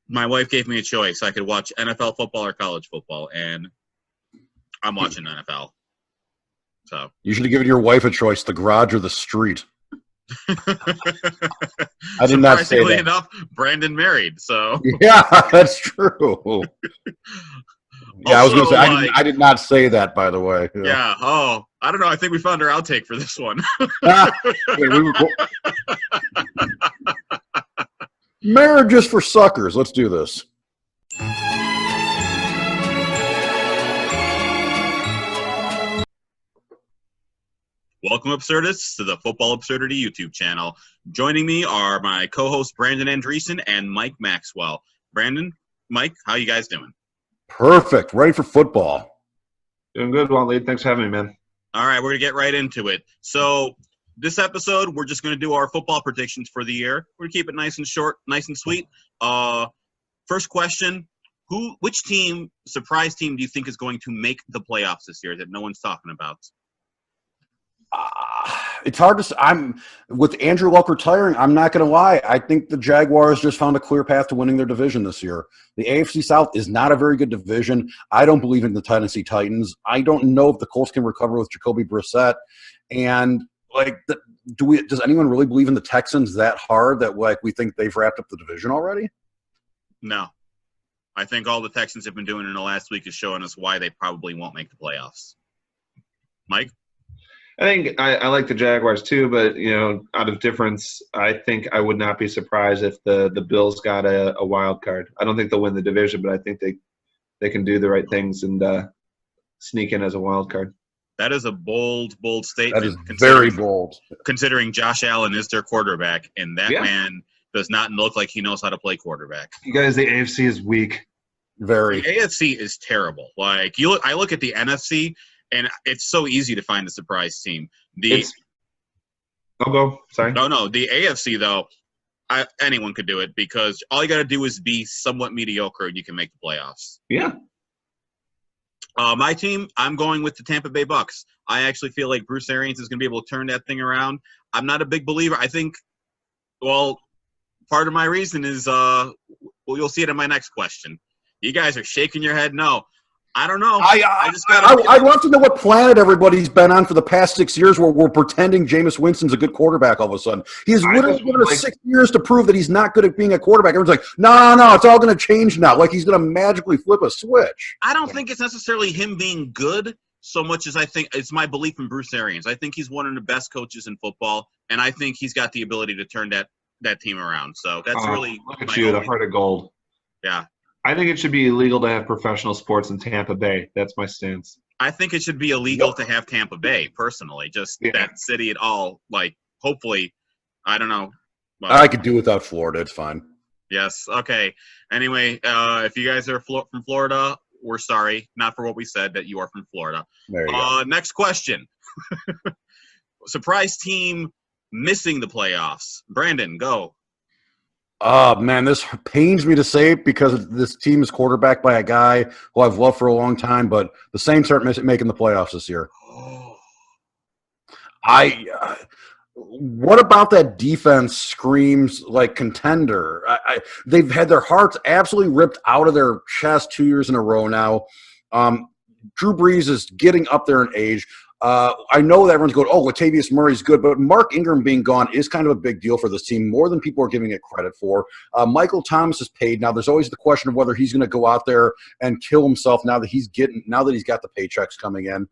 My wife gave me a choice. I could watch NFL football or college football, and I'm watching NFL. So you should have given your wife a choice: the garage or the street. I did not say that. Enough, Brandon married, so yeah, that's true. Yeah, I was going to say I did not say that, by the way. Yeah. Oh, I don't know. I think we found our outtake for this one. Marriage is for suckers. Let's do this. Welcome, Absurdists, to the Football Absurdity YouTube channel. Joining me are my co-hosts Brandon Andreessen and Mike Maxwell. Brandon, Mike, how you guys doing? Perfect. Ready for football. Doing good, Waleed. Thanks for having me, man. All right, we're going to get right into it. So this episode, we're just going to do our football predictions for the year. We're going to keep it nice and short, nice and sweet. First question, which surprise team do you think is going to make the playoffs this year that no one's talking about? It's hard to say. With Andrew Luck retiring, I'm not going to lie. I think the Jaguars just found a clear path to winning their division this year. The AFC South is not a very good division. I don't believe in the Tennessee Titans. I don't know if the Colts can recover with Jacoby Brissett. And does anyone really believe in the Texans that hard that we think they've wrapped up the division already? No. I think all the Texans have been doing in the last week is showing us why they probably won't make the playoffs. Mike? I think I like the Jaguars too, but, out of difference, I think I would not be surprised if the Bills got a wild card. I don't think they'll win the division, but I think they can do the right things and sneak in as a wild card. That is a bold statement. That is very bold. Considering Josh Allen is their quarterback, and that man does not look like he knows how to play quarterback. You guys, the AFC is weak. Very. The AFC is terrible. I look at the NFC, and it's so easy to find a surprise team. I'll go. Sorry. No. The AFC, though, anyone could do it because all you got to do is be somewhat mediocre and you can make the playoffs. Yeah. My team, I'm going with the Tampa Bay Bucks. I actually feel like Bruce Arians is going to be able to turn that thing around. I'm not a big believer. I think, part of my reason is, you'll see it in my next question. You guys are shaking your head no. I don't know. I'd love to know what planet everybody's been on for the past 6 years where we're pretending Jameis Winston's a good quarterback all of a sudden. He's literally given us 6 years to prove that he's not good at being a quarterback. Everyone's like, no, it's all going to change now. Like he's going to magically flip a switch. I don't think it's necessarily him being good so much as I think it's my belief in Bruce Arians. I think he's one of the best coaches in football, and I think he's got the ability to turn that team around. So that's really – look at you, the heart of gold. Yeah. I think it should be illegal to have professional sports in Tampa Bay. That's my stance. I think it should be illegal to have Tampa Bay, personally. Just that city at all. Hopefully, I don't know. I could do without Florida. It's fine. Yes. Okay. Anyway, if you guys are from Florida, we're sorry. Not for what we said, that you are from Florida. There you go. Next question. Surprise team missing the playoffs. Brandon, go. Oh, man, this pains me to say because this team is quarterbacked by a guy who I've loved for a long time, but the Saints aren't making the playoffs this year. What about that defense screams like contender? They've had their hearts absolutely ripped out of their chest 2 years in a row now. Drew Brees is getting up there in age. I know that everyone's going, Latavius Murray's good, but Mark Ingram being gone is kind of a big deal for this team, more than people are giving it credit for. Michael Thomas is paid. Now, there's always the question of whether he's going to go out there and kill himself now that he's got the paychecks coming in.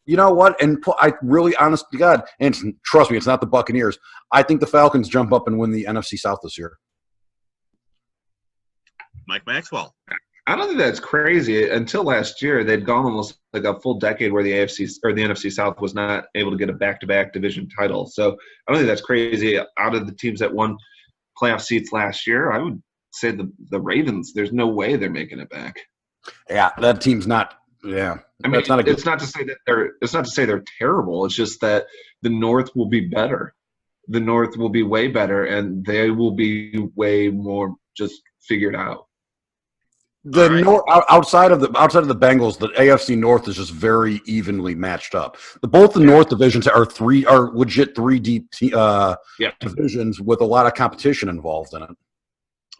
You know what? And I really, honest to God, and trust me, it's not the Buccaneers. I think the Falcons jump up and win the NFC South this year. Mike Maxwell. I don't think that's crazy. Until last year, they'd gone almost like a full decade where the AFC or the NFC South was not able to get a back-to-back division title. So I don't think that's crazy. Out of the teams that won playoff seats last year, I would say the Ravens. There's no way they're making it back. Yeah, that team's not. Yeah, I mean, it's not to say that it's not to say they're terrible. It's just that the North will be better. The North will be way better, and they will be way more just figured out. Outside of the Bengals, the AFC North is just very evenly matched up. Both the North divisions are legit three deep divisions with a lot of competition involved in it.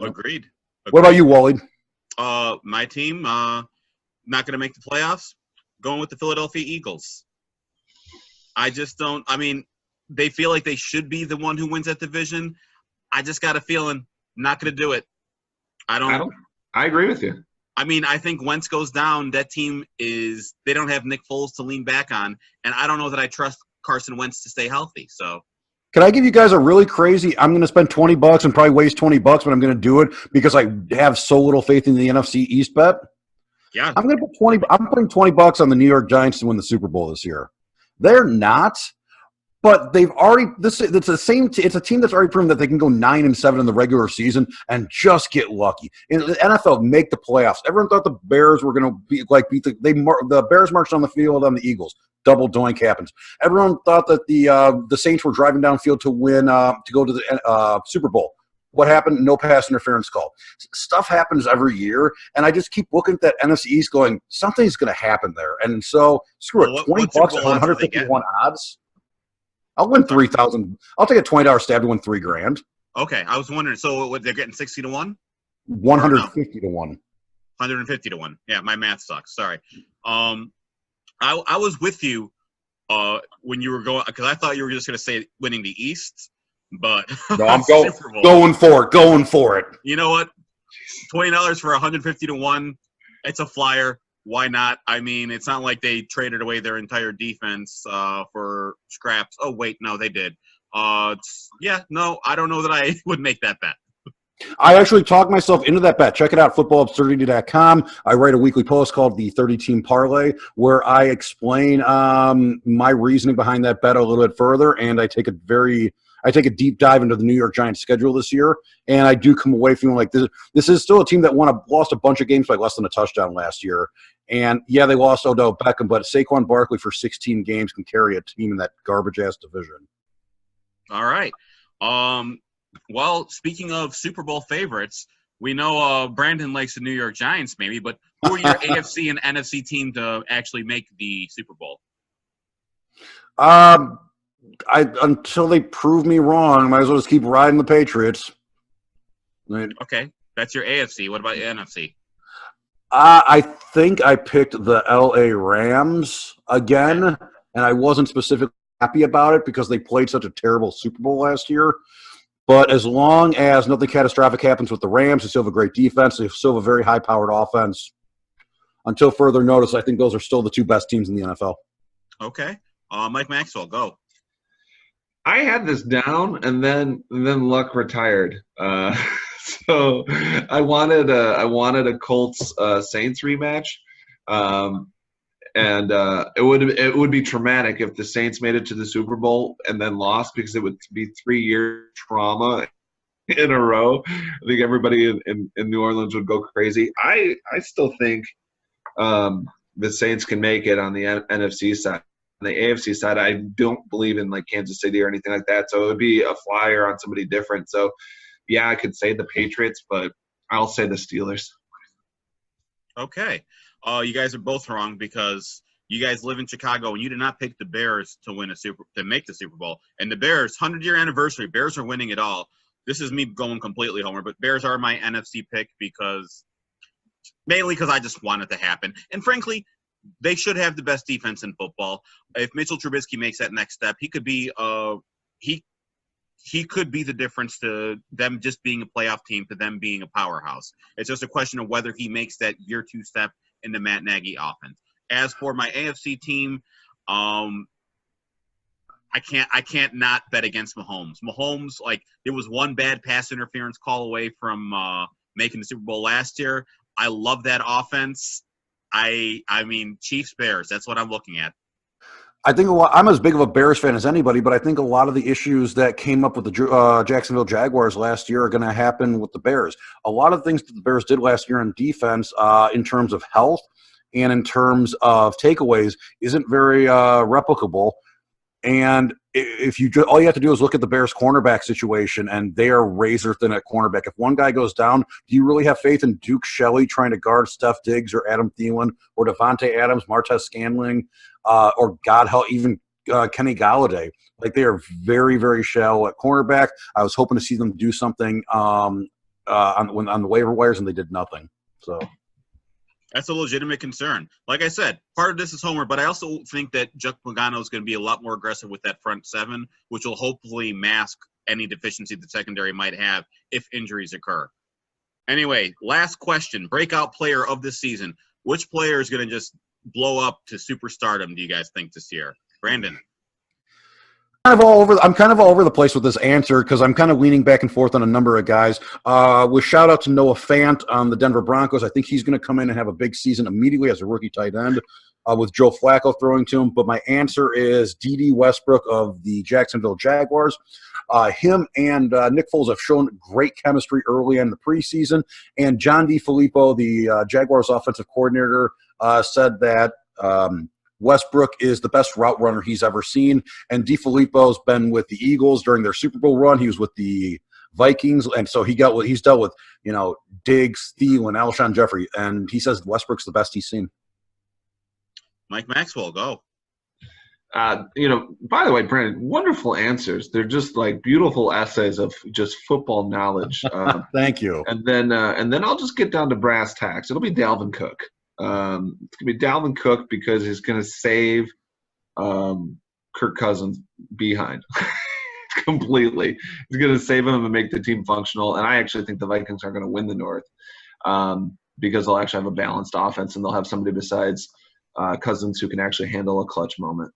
Agreed. What about you, Waleed? My team, not going to make the playoffs. Going with the Philadelphia Eagles. I just don't. I mean, they feel like they should be the one who wins that division. I just got a feeling not going to do it. I agree with you. I mean, I think Wentz goes down. That team is – they don't have Nick Foles to lean back on, and I don't know that I trust Carson Wentz to stay healthy. So, can I give you guys a really crazy – I'm going to spend $20 and probably waste $20, but I'm going to do it because I have so little faith in the NFC East bet. Yeah. I'm going to put I'm putting $20 on the New York Giants to win the Super Bowl this year. They're not – but they've already it's a team that's already proven that they can go 9-7 in the regular season and just get lucky. In the NFL, make the playoffs. Everyone thought the Bears were going to beat the Bears marched on the field on the Eagles. Double doink happens. Everyone thought that the Saints were driving downfield to win to go to the Super Bowl. What happened? No pass interference call. Stuff happens every year, and I just keep looking at that NFC East going, something's going to happen there. And so, screw it. $20 at 151 odds. I'll win 3,000. I'll take a $20 stab to win $3,000. Okay, I was wondering. So they're getting 60 to 1? 150 to 1. 150 to 1. Yeah, my math sucks. Sorry. I was with you when you were going because I thought you were just going to say winning the East, but no, I'm going for it. You know what? $20 for 150 to 1. It's a flyer. Why not? I mean, it's not like they traded away their entire defense for scraps. Oh, wait, no, they did. No, I don't know that I would make that bet. I actually talked myself into that bet. Check it out, footballabsurdity.com. I write a weekly post called the 30-Team Parlay where I explain my reasoning behind that bet a little bit further, and I take a deep dive into the New York Giants schedule this year, and I do come away feeling like this is still a team that lost a bunch of games by less than a touchdown last year. And, yeah, they lost Odell Beckham, but Saquon Barkley for 16 games can carry a team in that garbage-ass division. All right. Well, speaking of Super Bowl favorites, we know Brandon likes the New York Giants maybe, but who are your AFC and NFC team to actually make the Super Bowl? Until they prove me wrong, might as well just keep riding the Patriots. Okay, that's your AFC. What about your NFC? I think I picked the LA Rams again, and I wasn't specifically happy about it because they played such a terrible Super Bowl last year. But as long as nothing catastrophic happens with the Rams, they still have a great defense. They still have a very high-powered offense. Until further notice, I think those are still the two best teams in the NFL. Okay. Mike Maxwell, go. I had this down, and then Luck retired. So I wanted a Colts Saints rematch, and it would be traumatic if the Saints made it to the Super Bowl and then lost because it would be 3-year trauma in a row. I think everybody in New Orleans would go crazy. I still think the Saints can make it on the NFC side. On the AFC side, I don't believe in like Kansas City or anything like that. So it would be a flyer on somebody different. So, yeah, I could say the Patriots, but I'll say the Steelers. Okay. You guys are both wrong because you guys live in Chicago and you did not pick the Bears to make the Super Bowl. And the Bears, 100-year anniversary, Bears are winning it all. This is me going completely homer, but Bears are my NFC pick mainly because I just want it to happen. And frankly, they should have the best defense in football. If Mitchell Trubisky makes that next step, he could be he could be the difference to them just being a playoff team to them being a powerhouse. It's just a question of whether he makes that year 2 step in the Matt Nagy offense. As for my AFC team, I can't not bet against Mahomes. Mahomes, there was one bad pass interference call away from making the Super Bowl last year. I love that offense. I mean, Chiefs, Bears, that's what I'm looking at. I think I'm as big of a Bears fan as anybody, but I think a lot of the issues that came up with the Jacksonville Jaguars last year are going to happen with the Bears. A lot of things that the Bears did last year on defense in terms of health and in terms of takeaways isn't very replicable. And all you have to do is look at the Bears cornerback situation, and they are razor thin at cornerback. If one guy goes down, do you really have faith in Duke Shelley trying to guard Steph Diggs or Adam Thielen or Devontae Adams, Martez Scantling, or God help, even Kenny Galladay? They are very, very shallow at cornerback. I was hoping to see them do something on the waiver wires, and they did nothing. So that's a legitimate concern. Like I said, part of this is Homer, but I also think that Chuck Pagano is going to be a lot more aggressive with that front seven, which will hopefully mask any deficiency the secondary might have if injuries occur. Anyway, last question. Breakout player of this season. Which player is going to just blow up to superstardom, do you guys think, this year? Brandon. I'm kind of all over the place with this answer because I'm kind of leaning back and forth on a number of guys. With shout out to Noah Fant on the Denver Broncos, I think he's going to come in and have a big season immediately as a rookie tight end with Joe Flacco throwing to him. But my answer is D.D. Westbrook of the Jacksonville Jaguars. Him and Nick Foles have shown great chemistry early in the preseason. And John DeFilippo, the Jaguars offensive coordinator, said that Westbrook is the best route runner he's ever seen. And DeFilippo's been with the Eagles during their Super Bowl run. He was with the Vikings. And so he's dealt with, Diggs, Thielen, Alshon Jeffrey. And he says Westbrook's the best he's seen. Mike Maxwell, go. By the way, Brandon, wonderful answers. They're just like beautiful essays of just football knowledge. Thank you. And then I'll just get down to brass tacks. It'll be Dalvin Cook. It's going to be Dalvin Cook because he's going to save Kirk Cousins behind completely. He's going to save him and make the team functional. And I actually think the Vikings are going to win the North because they'll actually have a balanced offense and they'll have somebody besides Cousins who can actually handle a clutch moment.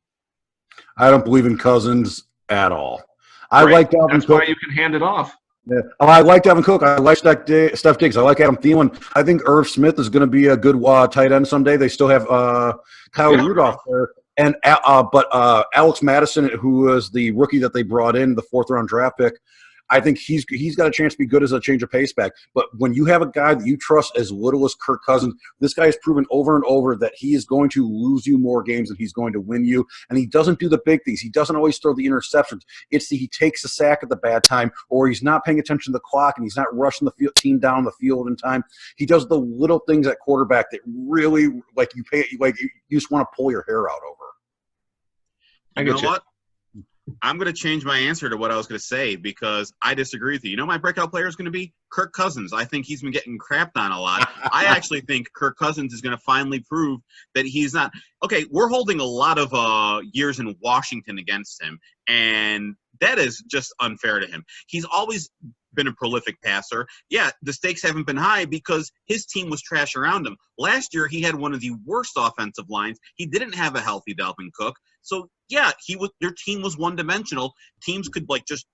I don't believe in Cousins at all. I like Dalvin That's Cook. why you can hand it off. Yeah. I like Dalvin Cook. I like Steph Diggs. I like Adam Thielen. I think Irv Smith is going to be a good tight end someday. They still have Kyle Rudolph there. And but Alex Madison, who was the rookie that they brought in, the 4th-round draft pick, I think he's got a chance to be good as a change of pace back. But when you have a guy that you trust as little as Kirk Cousins, this guy has proven over and over that he is going to lose you more games than he's going to win you. And he doesn't do the big things. He doesn't always throw the interceptions. He takes a sack at the bad time, or he's not paying attention to the clock and he's not rushing the team down the field in time. He does the little things at quarterback that really you just want to pull your hair out over. You know what? I'm going to change my answer to what I was going to say because I disagree with you. You know my breakout player is going to be? Kirk Cousins. I think he's been getting crapped on a lot. I actually think Kirk Cousins is going to finally prove that he's not – okay, we're holding a lot of years in Washington against him, and that is just unfair to him. He's always been a prolific passer. Yeah, the stakes haven't been high because his team was trash around him. Last year, he had one of the worst offensive lines. He didn't have a healthy Dalvin Cook. So, yeah, their team was one-dimensional. Teams could, just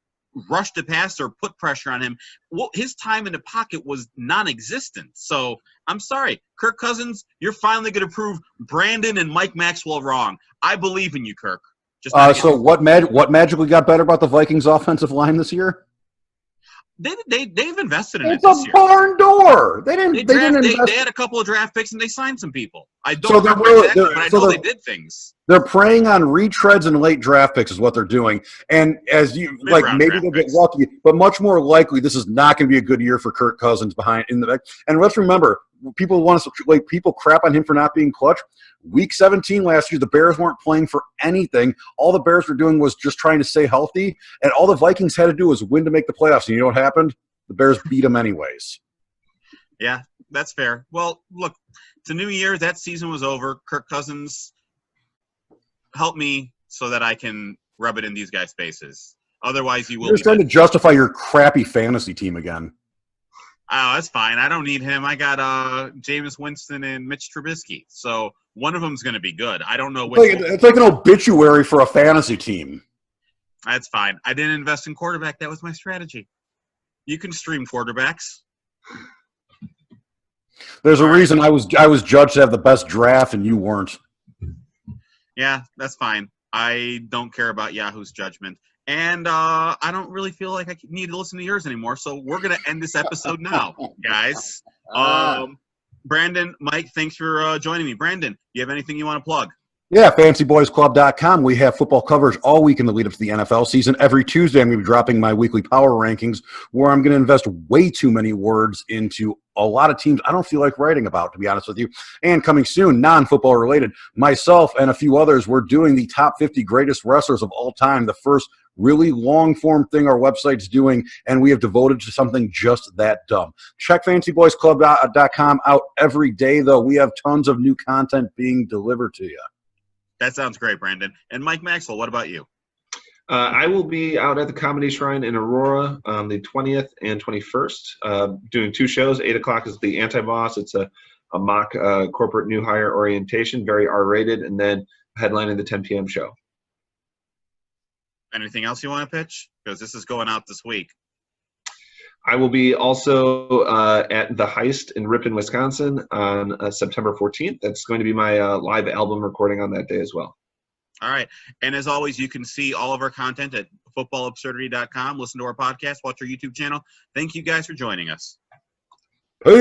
rush the passer, put pressure on him. Well, his time in the pocket was non-existent. So, I'm sorry. Kirk Cousins, you're finally going to prove Brandon and Mike Maxwell wrong. I believe in you, Kirk. So what magically got better about the Vikings' offensive line this year? They've invested in it this year. It's a barn door. They had a couple of draft picks and they signed some people. I don't remember exactly, but I know they did things. They're preying on retreads and late draft picks is what they're doing. And as you maybe they'll get lucky, but much more likely this is not going to be a good year for Kirk Cousins in the back. And let's remember, people crap on him for not being clutch. Week 17 last year, the Bears weren't playing for anything. All the Bears were doing was just trying to stay healthy, and all the Vikings had to do was win to make the playoffs. And you know what happened? The Bears beat them anyways. Yeah, that's fair. Well, look, it's a new year. That season was over. Kirk Cousins, help me so that I can rub it in these guys' faces. Otherwise, you will. You're trying to justify your crappy fantasy team again. Oh, that's fine. I don't need him. I got Jameis Winston and Mitch Trubisky. So one of them's going to be good. I don't know which. It's like an obituary for a fantasy team. That's fine. I didn't invest in quarterback. That was my strategy. You can stream quarterbacks. There's a reason I was judged to have the best draft and you weren't. Yeah, that's fine. I don't care about Yahoo's judgment. And I don't really feel like I need to listen to yours anymore. So we're going to end this episode now, guys. Brandon, Mike, thanks for joining me. Brandon, do you have anything you want to plug? Yeah, fancyboysclub.com. We have football coverage all week in the lead up to the NFL season. Every Tuesday, I'm going to be dropping my weekly power rankings where I'm going to invest way too many words into a lot of teams I don't feel like writing about, to be honest with you. And coming soon, non-football related, myself and a few others, we're doing the top 50 greatest wrestlers of all time, the first really long-form thing our website's doing, and we have devoted to something just that dumb. Check fancyboysclub.com out every day, though. We have tons of new content being delivered to you. That sounds great, Brandon. And Mike Maxwell, what about you? I will be out at the Comedy Shrine in Aurora on the 20th and 21st, doing 2 shows. 8 o'clock is the Anti-Boss. It's a mock corporate new hire orientation, very R-rated, and then headlining the 10 p.m. show. Anything else you want to pitch? Because this is going out this week. I will be also at The Heist in Ripon, Wisconsin on September 14th. That's going to be my live album recording on that day as well. All right. And as always, you can see all of our content at footballabsurdity.com. Listen to our podcast. Watch our YouTube channel. Thank you guys for joining us. Peace.